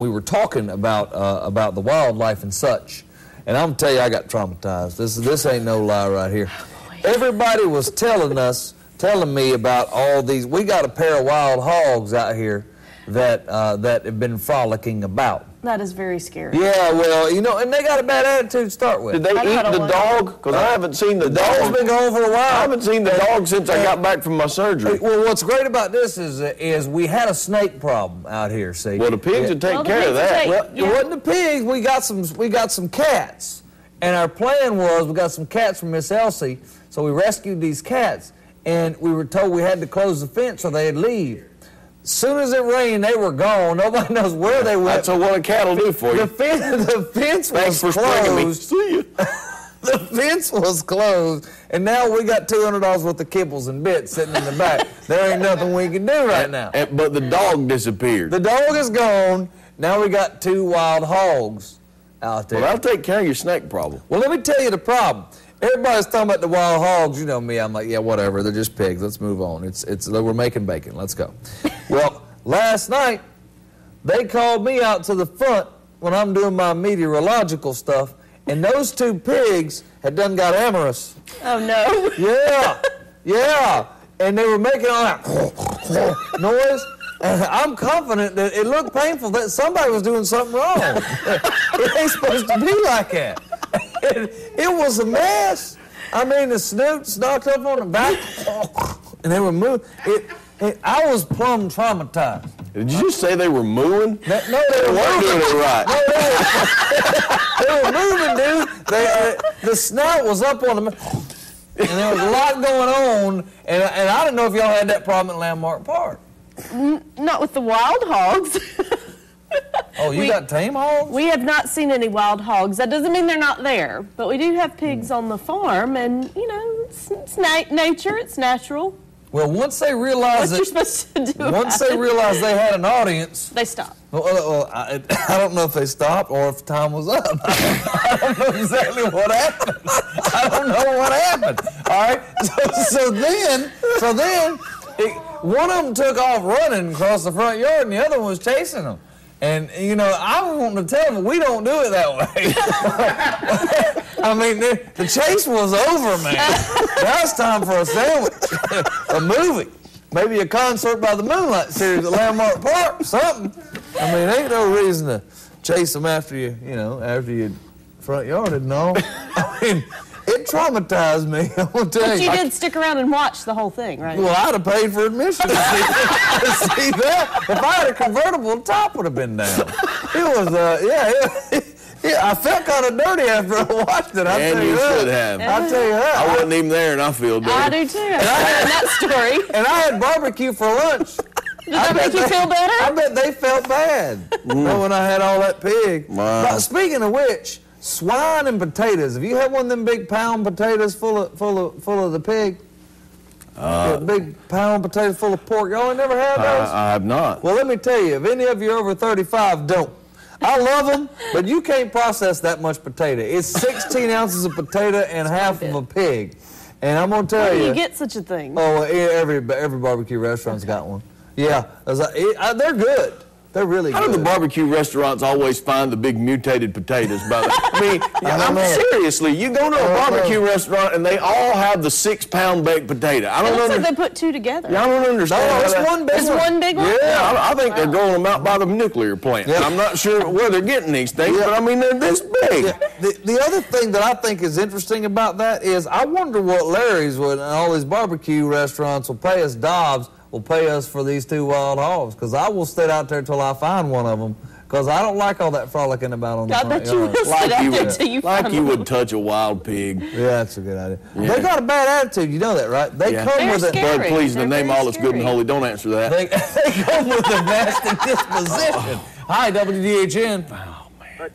we were talking about the wildlife and such. And I'm gonna tell you, I got traumatized. This ain't no lie right here. Everybody was telling me about all these. We got a pair of wild hogs out here that have been frolicking about. That is very scary. Yeah, well, and they got a bad attitude to start with. Did they eat the dog? Because I haven't seen the dog. The dog's been gone for a while. I haven't seen the dog since I got back from my surgery. Well, what's great about this is we had a snake problem out here, see? Well, the pigs would take care of that. It wasn't the pigs. We got some cats. And our plan was we got some cats from Miss Elsie, so we rescued these cats. And we were told we had to close the fence or they'd leave. As soon as it rained, they were gone. Nobody knows where they went. That's what a cat will do for you. The fence was closed. See you. The fence was closed, and now we got $200 worth of kibbles and bits sitting in the back. There ain't nothing we can do right now. But the dog disappeared. The dog is gone. Now we got 2 wild hogs out there. Well, I'll take care of your snake problem. Well, let me tell you the problem. Everybody's talking about the wild hogs. You know me. I'm like, yeah, whatever. They're just pigs. Let's move on. We're making bacon. Let's go. Well, last night they called me out to the front when I'm doing my meteorological stuff, and those 2 pigs had done got amorous. Oh no. Yeah. And they were making all that noise. And I'm confident that it looked painful that somebody was doing something wrong. It ain't supposed to be like that. It was a mess. I mean, the snoots knocked up on the back, and they were moving. I was plumb traumatized. Did you just say they were mooing? No, they weren't doing it right. No, they were moving, dude. The snout was up on them, and there was a lot going on, and I didn't know if y'all had that problem at Landmark Park. Not with the wild hogs. Oh, you got tame hogs? We have not seen any wild hogs. That doesn't mean they're not there, but we do have pigs on the farm, and it's nature, it's natural. Well, once they realized you're supposed to do once they realized they had an audience, they stopped. Well, I don't know if they stopped or if time was up. I don't know exactly what happened. I don't know what happened. All right. So then, one of them took off running across the front yard, and the other one was chasing them. And, I was wanting to tell them, we don't do it that way. I mean, the chase was over, man. Now it's time for a sandwich, a movie, maybe a concert by the Moonlight Series at Landmark Park, something. I mean, ain't no reason to chase them after after your front yard and all. I mean, it traumatized me, I will tell you. But you did stick around and watch the whole thing, right? Well, I'd have paid for admission to see that. If I had a convertible, the top would have been down. It was, I felt kind of dirty after I watched it. And you should have. I'll tell you that. I wasn't even there, and I feel dirty. I do too. And I heard that story. And I had barbecue for lunch. Did that make you feel better? I bet they felt bad when I had all that pig. Wow. But speaking of which, swine and potatoes. Have you had one of them big pound potatoes full of the pig? Big pound potatoes full of pork. Y'all ain't never had those? I have not. Well, let me tell you, if any of you over 35 don't, I love them, but you can't process that much potato. It's 16 ounces of potato and half of a pig. And I'm going to tell you. Where do you get such a thing? Oh, every barbecue restaurant's got one. Yeah, they're good. They're really good. How do the barbecue restaurants always find the big mutated potatoes? Seriously, you go to a barbecue restaurant and they all have the 6-pound baked potato. I don't know. It looks like they put 2 together. Yeah, I don't understand. No, it's one big one. One big one? Yeah, I think they're growing them out by the nuclear plant. Yeah. I'm not sure where they're getting these things, but I mean, they're this big. Yeah. The other thing that I think is interesting about that is I wonder what Larry's and all these barbecue restaurants will pay us, Dobbs, will pay us for these 2 wild hogs, because I will sit out there till I find one of them, because I don't like all that frolicking about on the front yard. I bet you will sit out there till you find Like you would touch a wild pig. Yeah, that's a good idea. Yeah. They got a bad attitude, you know that, right? They come with it. Bud, please, in the name of all that's good and holy, don't answer that. They come with a nasty disposition. Hi, WDHN. Oh, man. But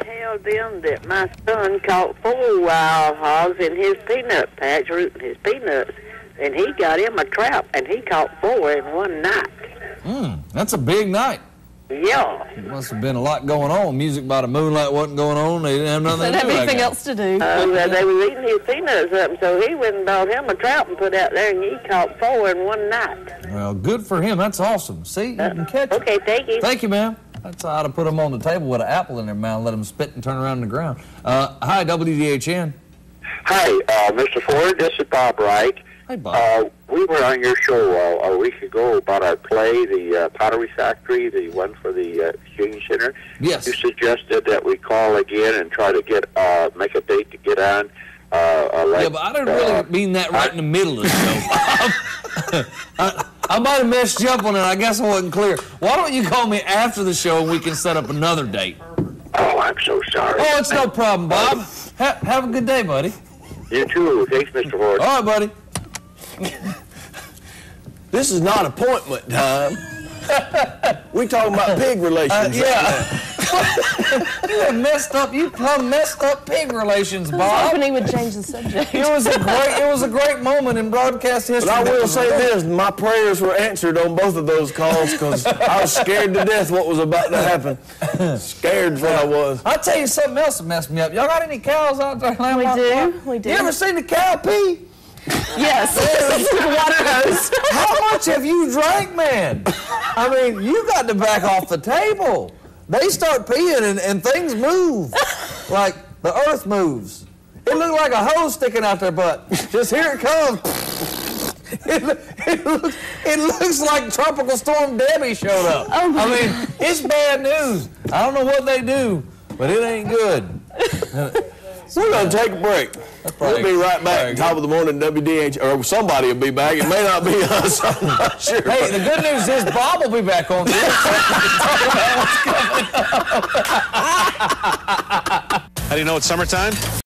tell them that my son caught 4 wild hogs in his peanut patch, rooting his peanuts. And he got him a trap, and he caught 4 in one night. That's a big night. Yeah. It must have been a lot going on. Music by the Moonlight wasn't going on. They didn't have nothing They to do. didn't have anything else to do. They were eating his peanuts up, so he went and bought him a trap and put out there, and he caught 4 in one night. Well, good for him. That's awesome. See, you can catch it. Okay, thank you. Thank you, ma'am. That's how to put them on the table with an apple in their mouth, let them spit and turn around on the ground. Hi, WDHN. Hi, Mr. Ford. This is Bob Wright. Hey, Bob. We were on your show a week ago about our play, the Pottery Factory, the one for the Exchange Center. Yes. You suggested that we call again and try to get make a date to get on. Yeah, but I didn't really mean that right in the middle of the show. I might have messed you up on it. I guess I wasn't clear. Why don't you call me after the show and we can set up another date? Oh, I'm so sorry. Oh, it's no problem, Bob. Have a good day, buddy. You too. Thanks, Mr. Ford. All right, buddy. This is not appointment time. We talking about pig relations. Yeah. You have messed up. You plumb messed up pig relations, I was Bob. hoping he would change the subject. It was a great moment in broadcast history. But I will say this, my prayers were answered on both of those calls because I was scared to death what was about to happen. Scared is what I was. I'll tell you something else that messed me up. Y'all got any cows out there? We do. You ever seen a cow pee? Yes. The water hose. How much have you drank, man? I mean, you got to back off the table. They start peeing and things move. Like the earth moves. It looked like a hose sticking out their butt. Just here it comes. It looks like Tropical Storm Debbie showed up. Oh, I mean, it's bad news. I don't know what they do, but it ain't good. We're going to take a break. We'll be right back. Top of the morning, WDH, or somebody will be back. It may not be us. I'm not sure. Hey, the good news is Bob will be back on the How do you know it's summertime?